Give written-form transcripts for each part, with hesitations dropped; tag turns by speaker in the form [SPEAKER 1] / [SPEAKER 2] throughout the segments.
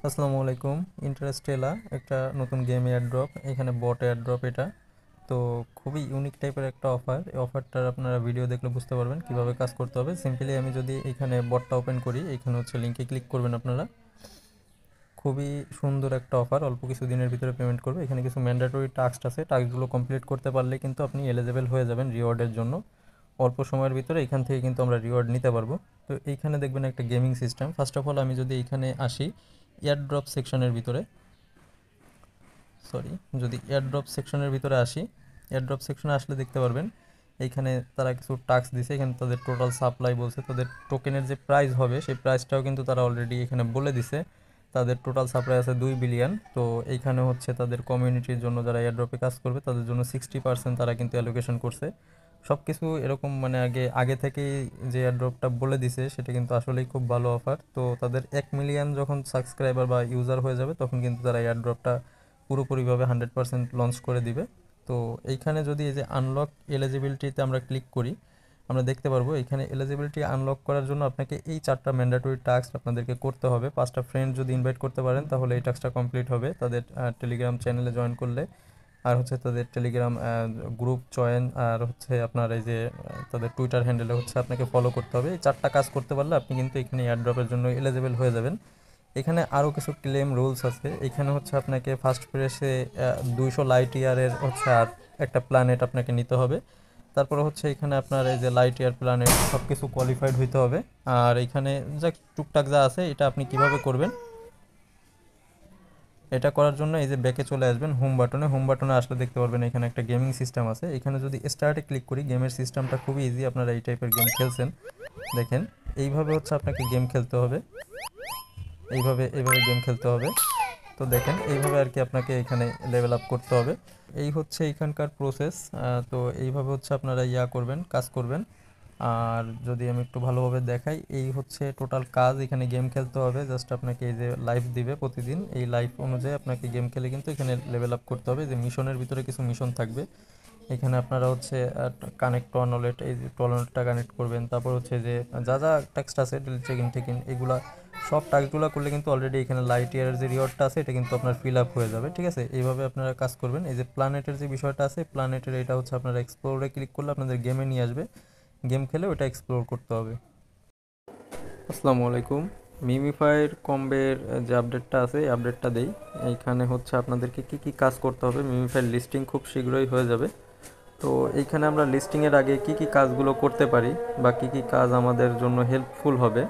[SPEAKER 1] আসসালামু আলাইকুম। ইন্টারস্টেলা একটা নতুন গেম এয়ারড্রপ, এখানে বট এয়ারড্রপ এটা। তো খুবই ইউনিক টাইপের একটা অফার। এই অফারটার আপনারা ভিডিও দেখলে বুঝতে পারবেন কিভাবে কাজ করতে হবে। সিম্পলি আমি যদি এখানে বটটা ওপেন করি, এখানে হচ্ছে লিঙ্কে ক্লিক করবেন আপনারা। খুবই সুন্দর একটা অফার, অল্প কিছু দিনের ভিতরে পেমেন্ট করবে। এখানে কিছু ম্যান্ডেটরি টাস্ক আছে, টাস্কগুলো কমপ্লিট করতে পারলে কিন্তু আপনি এলিজেবল হয়ে যাবেন রিওয়ার্ডের জন্য। অল্প সময়ের ভিতরে এখান থেকে কিন্তু আমরা রিওয়ার্ড নিতে পারবো। তো এইখানে দেখবেন একটা gaming system. First of all আমি যদি এইখানে আসি এয়ারড্রপ সেকশনের ভিতরে, যদি এয়ারড্রপ সেকশনের ভিতরে আসি, এয়ারড্রপ সেকশনে আসলে দেখতে পারবেন এইখানে তারা কিছু টাস্ক দিছে। এখানে তাদের টোটাল সাপ্লাই বলছে, তাদের টোকেনের যে প্রাইস হবে সেই প্রাইসটাও কিন্তু তারা অলরেডি এখানে বলে দিছে। তাদের টোটাল সাপ্লাই আছে 2 বিলিয়ন। তো এইখানে হচ্ছে তাদের কমিউনিটির জন্য যারা এয়ারড্রপে কাজ করবে তাদের জন্য 60% তারা কিন্তু অ্যালোকেশন করছে। সব কিছু এরকম মানে আগে আগে থেকেই যে এয়ারড্রপটা বলে দিছে সেটা কিন্তু আসলেই খুব ভালো অফার। তো তাদের 1 মিলিয়ন যখন সাবস্ক্রাইবার বা ইউজার হয়ে যাবে তখন কিন্তু তারা এয়ারড্রপটা পুরোপুরিভাবে 100% লঞ্চ করে দিবে। তো এইখানে যদি এই যে আনলক এলিজিবিলিটিতে আমরা ক্লিক করি, আমরা দেখতে পারবো এখানে এলিজিবিলিটি আনলক করার জন্য আপনাকে এই 4টা ম্যান্ডেটরি টাস্ক আপনাদেরকে করতে হবে। 5টা ফ্রেন্ড যদি ইনভাইট করতে পারেন তাহলে এই টাস্কটা কমপ্লিট হবে তাদের টেলিগ্রাম চ্যানেলে জয়েন করলে। আর হচ্ছে তাদের টেলিগ্রাম গ্রুপ জয়েন, আর হচ্ছে আপনার এই যে তাদের টুইটার হ্যান্ডেলে হচ্ছে আপনাকে ফলো করতে হবে। এই 4টা কাজ করতে পারলে আপনি কিন্তু এখানে এয়ারড্রপের জন্য এলিজিবল হয়ে যাবেন। এখানে আরও কিছু ক্লেম রুলস আছে। এখানে হচ্ছে আপনাকে ফার্স্ট প্রেসে 200 লাইট ইয়ারের হচ্ছে আর একটা প্ল্যানেট আপনাকে নিতে হবে। তারপরে হচ্ছে এখানে আপনার এই যে লাইট ইয়ার প্ল্যানেট সব কিছু কোয়ালিফাইড হইতে হবে। আর এখানে যা টুকটাক যা আছে এটা আপনি কিভাবে করবেন, এটা করার জন্য এই যে ব্যাকে চলে আসবেন হোম বাটনে আসলে দেখতে পারবেন এখানে একটা গেমিং সিস্টেম আছে। এখানে যদি স্টার্টে ক্লিক করি, গেমের সিস্টেমটা খুবই ইজি। আপনারা এই টাইপের গেম খেলছেন, দেখেন এইভাবে হচ্ছে আপনাকে গেম খেলতে হবে। এইভাবে এইভাবে গেম খেলতে হবে। তো দেখেন এইভাবে আর কি আপনাকে এখানে লেভেল আপ করতে হবে। এই হচ্ছে এখানকার প্রসেস। তো এইভাবে হচ্ছে আপনারা করবেন, কাজ করবেন। আর যদি আমি একটু ভালোভাবে দেখাই, এই হচ্ছে টোটাল কাজ। এখানে গেম খেলতে হবে, জাস্ট আপনাকে এই যে লাইফ দিবে প্রতিদিন, এই লাইফ অনুযায়ী আপনাকে গেম খেলে কিন্তু এখানে লেভেল আপ করতে হবে। যে মিশনের ভিতরে কিছু মিশন থাকবে, এখানে আপনারা হচ্ছে কানেক্ট টু ওয়ালেট, এই যে ওয়ালেটটা কানেক্ট করবেন। তারপর হচ্ছে যে যা যা টেক্সট আছে চেক ইন টেক ইন, এগুলা সব টাস্কগুলো করলে কিন্তু অলরেডি এখানে লাইট ইয়ারের যে রিওয়ার্ডটা আছে এটা কিন্তু আপনার ফিল আপ হয়ে যাবে। ঠিক আছে, এইভাবে আপনারা কাজ করবেন। এই যে প্ল্যানেটের যে বিষয়টা আছে, প্ল্যানেটের এটা হচ্ছে আপনারা এক্সপ্লোরে ক্লিক করলে আপনাদের গেমে নিয়ে আসবে। গেম খেলে ওটা এক্সপ্লোর করতে হবে। আসসালামু আলাইকুম। মিমিফাইয়ের কম্বের যে আপডেটটা আছে এই আপডেটটা দেই। এইখানে হচ্ছে আপনাদেরকে কি কি কাজ করতে হবে। মিমিফাইয়ের লিস্টিং খুব শীঘ্রই হয়ে যাবে। তো এইখানে আমরা লিস্টিংয়ের আগে কি কি কাজগুলো করতে পারি বা কি কি কাজ আমাদের জন্য হেল্পফুল হবে,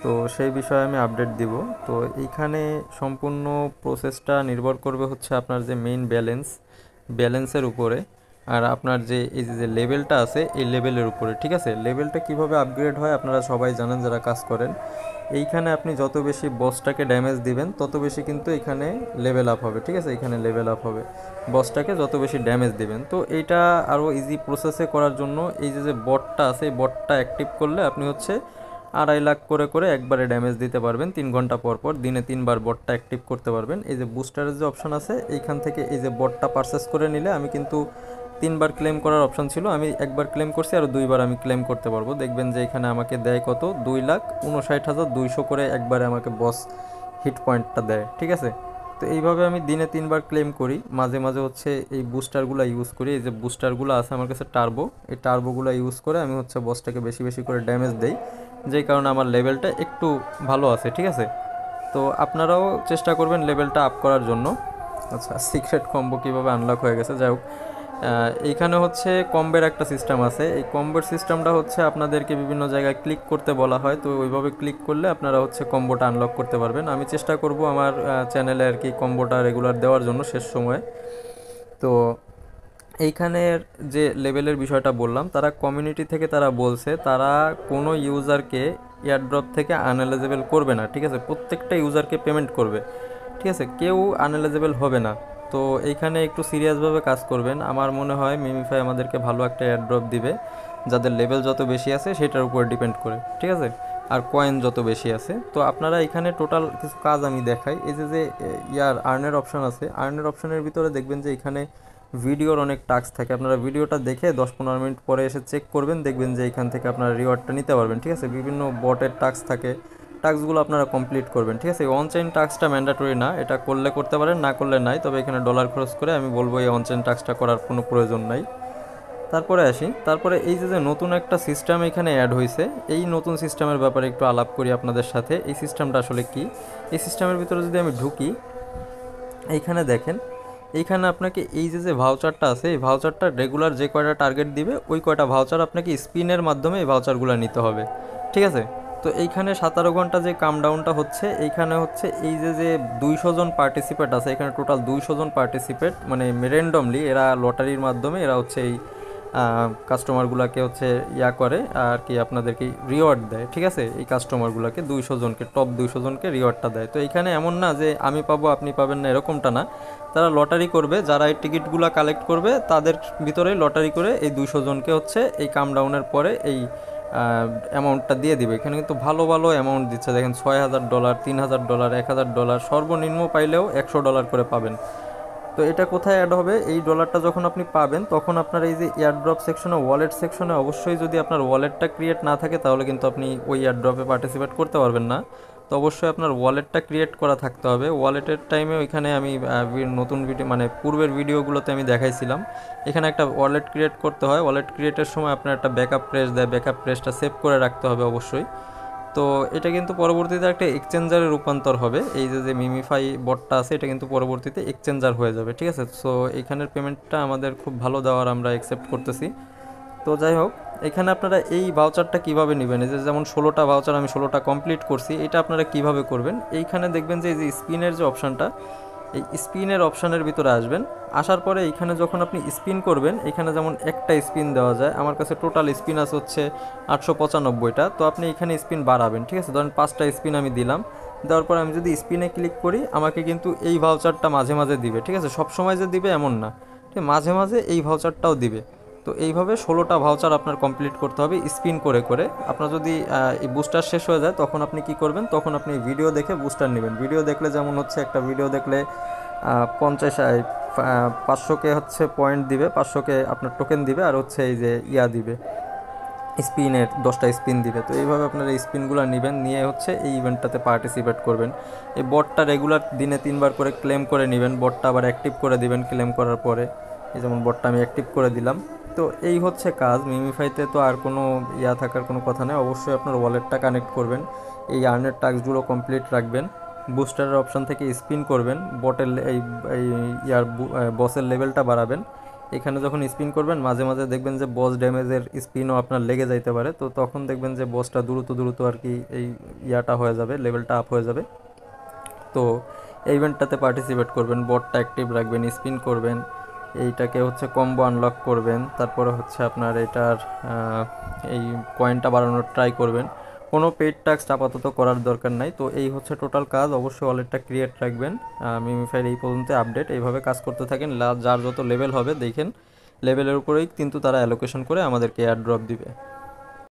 [SPEAKER 1] তো সেই বিষয়ে আমি আপডেট দিব। তো এইখানে সম্পূর্ণ প্রসেসটা নির্ভর করবে হচ্ছে আপনার যে মেইন ব্যালেন্সের উপরে, আর আপনার যে এই যে লেভেলটা আছে এই লেভেলের উপরে। ঠিক আছে, লেভেলটা কিভাবে আপগ্রেড হয় আপনারা সবাই জানেন যারা কাজ করেন। এইখানে আপনি যত বেশি বসটাকে ড্যামেজ দিবেন তত বেশি কিন্তু এখানে লেভেল আপ হবে। ঠিক আছে, এখানে লেভেল আপ হবে বসটাকে যত বেশি ড্যামেজ দিবেন। তো এইটা আরও ইজি প্রসেসে করার জন্য এই যে বটটা আছে এই বটটা অ্যাক্টিভ করলে আপনি হচ্ছে 2.5 লাখ করে করে একবারে ড্যামেজ দিতে পারবেন। 3 ঘন্টা পর পর দিনে 3বার বটটা অ্যাক্টিভ করতে পারবেন। এই যে বুস্টারের যে অপশন আছে এইখান থেকে এই যে বটটা পারচেস করে নিলে আমি কিন্তু 3বার ক্লেম করার অপশন ছিল, আমি একবার ক্লেম করছি আর 2বার আমি ক্লেম করতে পারবো। দেখবেন যে এখানে আমাকে দেয় কত, 2,59,200 করে একবারে আমাকে বস হিট পয়েন্টটা দেয়। ঠিক আছে, তো এইভাবে আমি দিনে 3বার ক্লেম করি। মাঝে মাঝে হচ্ছে এই বুস্টারগুলো ইউজ করি। এই যে বুস্টারগুলো আছে আমার কাছে টার্বো, এই টার্বোগুলো ইউজ করে আমি হচ্ছে বসটাকে বেশি বেশি করে ড্যামেজ দেই, যেই কারণে আমার লেভেলটা একটু ভালো আছে। ঠিক আছে, তো আপনারাও চেষ্টা করবেন লেভেলটা আপ করার জন্য। আচ্ছা, সিক্রেট কম্বো কীভাবে আনলক হয়ে গেছে, যাই হোক। এইখানে হচ্ছে কম্বের একটা সিস্টেম আছে। এই কম্বোর সিস্টেমটা হচ্ছে আপনাদেরকে বিভিন্ন জায়গায় ক্লিক করতে বলা হয়, তো ওইভাবে ক্লিক করলে আপনারা হচ্ছে কম্বোটা আনলক করতে পারবেন। আমি চেষ্টা করব আমার চ্যানেলে আর কি কম্বোটা রেগুলার দেওয়ার জন্য শেষ সময়ে। তো এইখানের যে লেভেলের বিষয়টা বললাম, তারা কমিউনিটি থেকে তারা বলছে তারা কোনো ইউজারকে এয়ারড্রপ থেকে আনএলিজেবল করবে না। ঠিক আছে, প্রত্যেকটা ইউজারকে পেমেন্ট করবে। ঠিক আছে, কেউ আনএলিজেবল হবে না। তো এইখানে একটু সিরিয়াসভাবে কাজ করবেন। আমার মনে হয় মিমিফাই আমাদেরকে ভালো একটা এয়ারড্রপ দিবে, যাদের লেভেল যত বেশি আছে সেটার উপর ডিপেন্ড করে। ঠিক আছে, আর কয়েন যত বেশি আছে। তো আপনারা এখানে টোটাল কিছু কাজ আমি দেখাই। এই যে যে আর্নের অপশন আছে, আর্নের অপশনের ভিতরে দেখবেন যে এখানে ভিডিওর অনেক টাস্ক থাকে। আপনারা ভিডিওটা দেখে 10-15 মিনিট পরে এসে চেক করবেন, দেখবেন যে এখান থেকে আপনারা রিওয়ার্ডটা নিতে পারবেন। ঠিক আছে, বিভিন্ন বটের টাস্ক থাকে, টাস্কগুলো আপনারা কমপ্লিট করবেন, ঠিক আছে। এই অন চেইন টাস্কটা ম্যান্ডেটরি না, এটা করলে করতে পারেন, না করলে নাই, তবে এখানে ডলার খরচ করে আমি বলবো এই অন চেইন টাস্কটা করার কোনো প্রয়োজন নাই। তারপরে আসি, তারপরে এই যে নতুন একটা সিস্টেম এখানে অ্যাড হয়েছে, এই নতুন সিস্টেমের ব্যাপারে একটু আলাপ করি আপনাদের সাথে। এই সিস্টেমটা আসলে কি, এই সিস্টেমের ভিতরে যদি আমি ঢুকি, এইখানে দেখেন, এইখানে আপনাকে এই যে ভাউচারটা আছে, এই ভাউচারটা রেগুলার যে কয়টা টার্গেট দিবে ওই কয়টা ভাউচার আপনাকে স্পিনের মাধ্যমে এই ভাউচারগুলো নিতে হবে, ঠিক আছে। তো এইখানে 17 ঘন্টা যে কাম ডাউনটা হচ্ছে, এইখানে হচ্ছে এই যে 200 জন পার্টিসিপেট আছে, এখানে টোটাল 200 জন পার্টিসিপেট, মানে র্যান্ডমলি এরা লটারির মাধ্যমে এরা হচ্ছে এই কাস্টমারগুলোকে হচ্ছে ইয়া করে আর কি, আপনাদেরকে রিওয়ার্ড দেয়, ঠিক আছে। এই কাস্টমারগুলোকে 200 জনকে, টপ 200 জনকে রিওয়ার্ডটা দেয়। তো এইখানে এমন না যে আমি পাবো আপনি পাবেন না, এরকমটা না। তারা লটারি করবে, যারা এই টিকিটগুলো কালেক্ট করবে তাদের ভিতরেই লটারি করে এই 200 জনকে হচ্ছে এই কাম ডাউনের পরে এই অ্যামাউন্টটা দিয়ে দিবে। এখানে কিন্তু ভালো ভালো অ্যামাউন্ট দিচ্ছে, দেখেন $6,000, $3,000, $1,000, সর্বনিম্ন পাইলেও $100 করে পাবেন। তো এটা কোথায় অ্যাড হবে, এই ডলারটা যখন আপনি পাবেন তখন আপনার এই যে এয়ারড্রপ সেকশনে, ওয়ালেট সেকশনে, অবশ্যই যদি আপনার ওয়ালেটটা ক্রিয়েট না থাকে তাহলে কিন্তু আপনি ওই এয়ারড্রপে পার্টিসিপেট করতে পারবেন না। তো অবশ্যই আপনার ওয়ালেটটা ক্রিয়েট করা থাকতে হবে। ওয়ালেটের টাইমে ওইখানে আমি নতুন ভিডিও, মানে পূর্বের ভিডিওগুলোতে আমি দেখাইছিলাম, এখানে একটা ওয়ালেট ক্রিয়েট করতে হয়। ওয়ালেট ক্রিয়েটের সময় আপনার একটা ব্যাকআপ প্রেস দেয়, ব্যাকআপ প্রেসটা সেভ করে রাখতে হবে অবশ্যই। তো এটা কিন্তু পরবর্তীতে একটা এক্সচেঞ্জারে রূপান্তর হবে, এই যে মিমিফাই বটটা আছে এটা কিন্তু পরবর্তীতে এক্সচেঞ্জার হয়ে যাবে, ঠিক আছে। সো এখানের পেমেন্টটা আমাদের খুব ভালো দেওয়ার আমরা অ্যাকসেপ্ট করতেছি। তো যাই হোক, এখানে আপনারা এই ভাউচারটা কিভাবে নেবেন, এই যে যেমন 16টা ভাউচার আমি 16টা কমপ্লিট করছি, এটা আপনারা কিভাবে করবেন, এইখানে দেখবেন যে এই যে স্পিনের যে অপশানটা, এই স্পিনের অপশানের ভিতরে আসবেন। আসার পরে এইখানে যখন আপনি স্পিন করবেন, এখানে যেমন একটা স্পিন দেওয়া যায়, আমার কাছে টোটাল স্পিন আছে হচ্ছে 895টা। তো আপনি এখানে স্পিন বাড়াবেন, ঠিক আছে। ধরেন 5টা স্পিন আমি দিলাম, দেওয়ার পর আমি যদি স্পিনে ক্লিক করি আমাকে কিন্তু এই ভাউচারটা মাঝে মাঝে দিবে, ঠিক আছে। সব সময় যে দিবে এমন না, ঠিক, মাঝে মাঝে এই ভাউচারটাও দিবে। তো এইভাবে 16টা ভাউচার আপনার কমপ্লিট করতে হবে স্পিন করে করে। আপনার যদি এই বুস্টার শেষ হয়ে যায় তখন আপনি কি করবেন, তখন আপনি ভিডিও দেখে বুস্টার নেবেন। ভিডিও দেখলে যেমন হচ্ছে একটা ভিডিও দেখলে 500কে হচ্ছে পয়েন্ট দিবে, 500কে আপনার টোকেন দিবে, আর হচ্ছে এই যে ইয়া দিবে, স্পিনের 10টা স্পিন দিবে। তো এইভাবে আপনারা এই স্পিনগুলো নেবেন, নিয়ে হচ্ছে এই ইভেন্টটাতে পার্টিসিপেট করবেন। এই বটটা রেগুলার দিনে 3বার করে ক্লেম করে নেবেন, বটটা আবার অ্যাক্টিভ করে দিবেন ক্লেম করার পরে। এই যেমন বটটা আমি অ্যাক্টিভ করে দিলাম। তো এই হচ্ছে কাজ মিমিফাইতে। তো আর কোনো ইয়া থাকার কোনো কথা নেই, অবশ্যই আপনার ওয়ালেটটা কানেক্ট করবেন, এই আর্নের টাস্কগুলো কমপ্লিট রাখবেন, বুস্টারের অপশান থেকে স্পিন করবেন, বটের এই এই ইয়ার বসের লেভেলটা বাড়াবেন। এখানে যখন স্পিন করবেন মাঝে মাঝে দেখবেন যে বস ড্যামেজের স্পিনও আপনার লেগে যাইতে পারে, তো তখন দেখবেন যে বসটা দ্রুত দ্রুত আর কি এই ইয়াটা হয়ে যাবে, লেভেলটা আপ হয়ে যাবে। তো এই ইভেন্টটাতে পার্টিসিপেট করবেন, বটটা অ্যাক্টিভ রাখবেন, স্পিন করবেন, এইটাকে হচ্ছে কম্বো আনলক করবেন, তারপরে হচ্ছে আপনার এটার এই কয়েনটা বাড়ানোর ট্রাই করবেন। কোনো পেইড টাস্ক আপাতত করার দরকার নাই। তো এই হচ্ছে টোটাল কাজ, অবশ্যই ওয়ালেটটা ক্রিয়েট রাখবেন। মিমিফাইয়ের এই পর্যন্ত আপডেট, এইভাবে কাজ করতে থাকেন, যার যত লেভেল হবে দেখেন লেভেলের উপরেই কিন্তু তারা অ্যালোকেশন করে আমাদেরকে এয়ার ড্রপ দিবে।